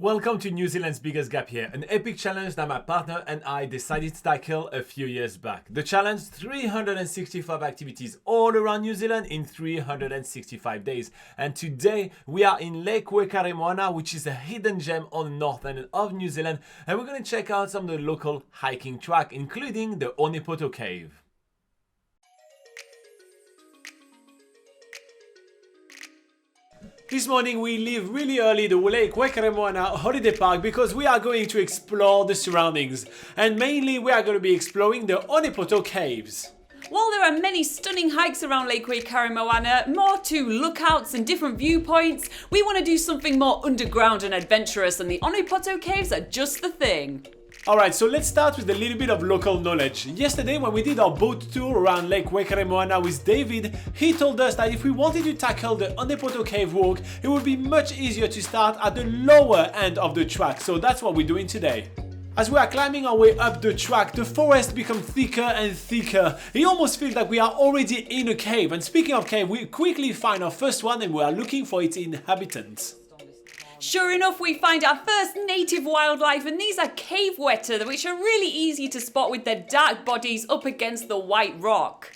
Welcome to New Zealand's Biggest Gap Year, an epic challenge that my partner and I decided to tackle a few years back. The challenge, 365 activities all around New Zealand in 365 days. And today we are in Lake Waikaremoana, which is a hidden gem on the north end of New Zealand, and we're going to check out some of the local hiking track, including the Onepoto Cave. This morning we leave really early the Lake Waikaremoana holiday park because we are going to explore the surroundings, and mainly we are going to be exploring the Onepoto Caves. While there are many stunning hikes around Lake Waikaremoana, more to lookouts and different viewpoints, we want to do something more underground and adventurous, and the Onepoto Caves are just the thing. Alright, so let's start with a little bit of local knowledge. Yesterday when we did our boat tour around Lake Waikaremoana with David, he told us that if we wanted to tackle the Onepoto Cave walk, it would be much easier to start at the lower end of the track, so that's what we're doing today. As we are climbing our way up the track, the forest becomes thicker and thicker. It almost feels like we are already in a cave, and speaking of cave, we quickly find our first one and we are looking for its inhabitants. Sure enough, we find our first native wildlife, and these are cave weta, which are really easy to spot with their dark bodies up against the white rock.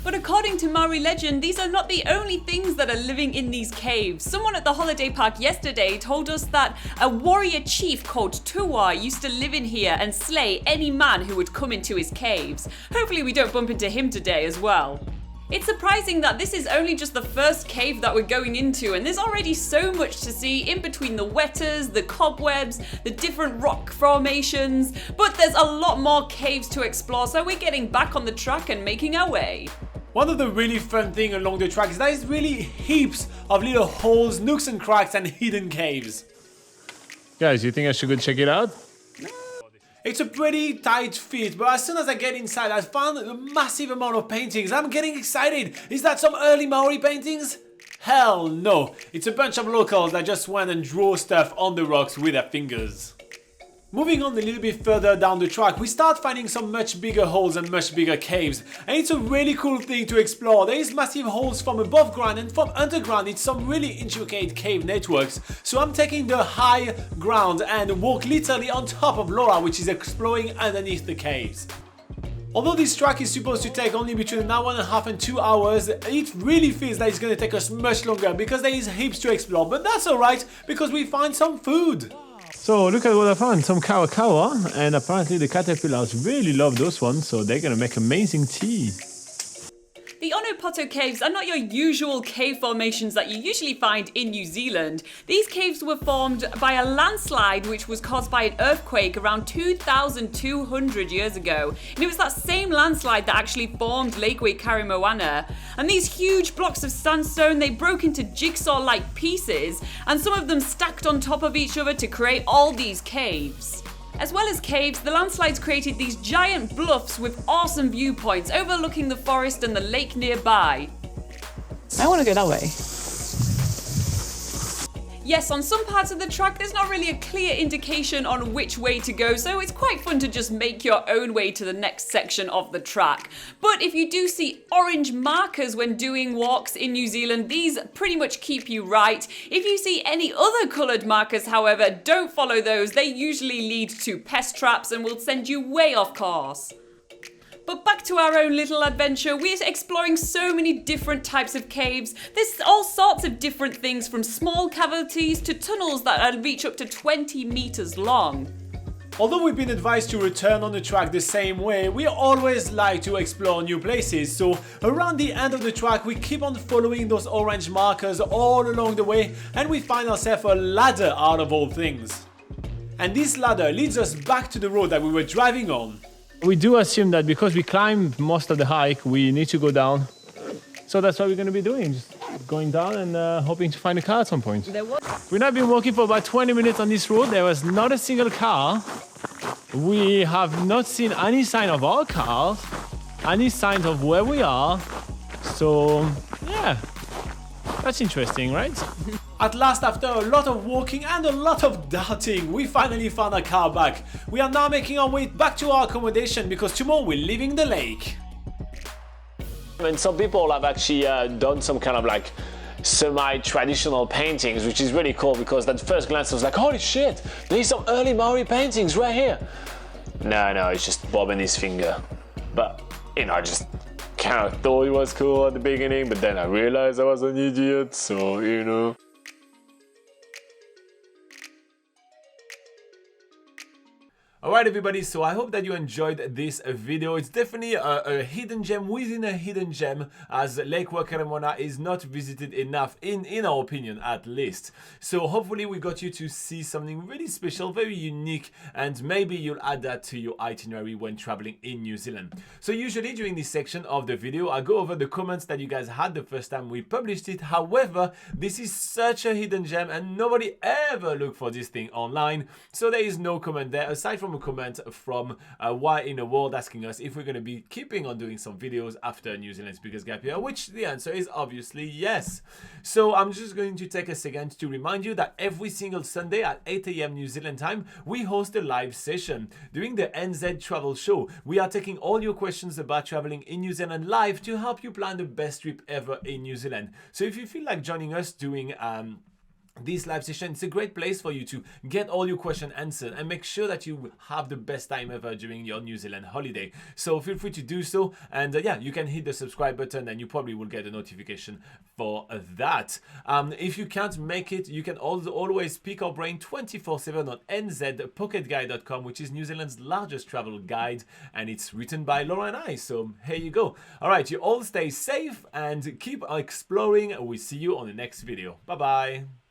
But according to Maori legend, these are not the only things that are living in these caves. Someone at the holiday park yesterday told us that a warrior chief called Tuwa used to live in here and slay any man who would come into his caves. Hopefully we don't bump into him today as well. It's surprising that this is only just the first cave that we're going into, and there's already so much to see in between the wetas, the cobwebs, the different rock formations, but there's a lot more caves to explore, so we're getting back on the track and making our way. One of the really fun things along the track is that there's really heaps of little holes, nooks and cracks and hidden caves. Guys, you think I should go check it out? It's a pretty tight fit, but as soon as I get inside, I found a massive amount of paintings. I'm getting excited. Is that some early Maori paintings? Hell no. It's a bunch of locals that just went and drew stuff on the rocks with their fingers. Moving on a little bit further down the track, we start finding some much bigger holes and much bigger caves. And it's a really cool thing to explore. There is massive holes from above ground, and from underground it's some really intricate cave networks. So I'm taking the high ground and walk literally on top of Laura, which is exploring underneath the caves. Although this track is supposed to take only between an hour and a half and 2 hours, it really feels like it's going to take us much longer because there is heaps to explore. But that's alright, because we find some food. So look at what I found, some kawa, and apparently the caterpillars really love those ones, so they're gonna make amazing tea. The Onepoto Caves are not your usual cave formations that you usually find in New Zealand. These caves were formed by a landslide which was caused by an earthquake around 2,200 years ago. And it was that same landslide that actually formed Lake Waikaremoana. And these huge blocks of sandstone, they broke into jigsaw-like pieces, and some of them stacked on top of each other to create all these caves. As well as caves, the landslides created these giant bluffs with awesome viewpoints overlooking the forest and the lake nearby. I want to go that way. Yes, on some parts of the track there's not really a clear indication on which way to go, so it's quite fun to just make your own way to the next section of the track. But if you do see orange markers when doing walks in New Zealand, these pretty much keep you right. If you see any other coloured markers, however, don't follow those. They usually lead to pest traps and will send you way off course. But back to our own little adventure, we're exploring so many different types of caves. There's all sorts of different things, from small cavities to tunnels that reach up to 20 meters long. Although we've been advised to return on the track the same way, we always like to explore new places. So around the end of the track, we keep on following those orange markers all along the way, and we find ourselves a ladder out of all things. And this ladder leads us back to the road that we were driving on. We do assume that because we climbed most of the hike, we need to go down. So that's what we're going to be doing, just going down and hoping to find a car at some point. We've now been walking for about 20 minutes on this road. There was not a single car. We have not seen any sign of our cars, any signs of where we are. So, yeah, that's interesting, right? At last, after a lot of walking and a lot of doubting, we finally found our car back. We are now making our way back to our accommodation because tomorrow we're leaving the lake. And some people have actually done some kind of like semi-traditional paintings, which is really cool because at first glance I was like, holy shit, there's some early Maori paintings right here. No, it's just Bob and his finger. But, you know, I just kind of thought it was cool at the beginning, but then I realized I was an idiot, so, you know. Alright everybody, so I hope that you enjoyed this video. It's definitely a hidden gem within a hidden gem, as Lake Waikaremoana is not visited enough, in our opinion at least. So hopefully we got you to see something really special, very unique, and maybe you'll add that to your itinerary when traveling in New Zealand. So usually during this section of the video, I go over the comments that you guys had the first time we published it. However, this is such a hidden gem and nobody ever looked for this thing online, so there is no comment there aside from a comment from Why in the World asking us if we're going to be keeping on doing some videos after New Zealand's biggest gap year, which the answer is obviously yes. So I'm just going to take a second to remind you that every single Sunday at 8 AM New Zealand time, we host a live session. During the NZ Travel Show, we are taking all your questions about traveling in New Zealand live to help you plan the best trip ever in New Zealand. So if you feel like joining us doing this live session, it's a great place for you to get all your questions answered and make sure that you have the best time ever during your New Zealand holiday. So feel free to do so, and yeah, you can hit the subscribe button and you probably will get a notification for that. If you can't make it, you can also always pick our brain 24/7 on nzpocketguide.com, which is New Zealand's largest travel guide, and it's written by Laura and I, so here you go. Alright, you all stay safe and keep exploring. We see you on the next video. Bye bye.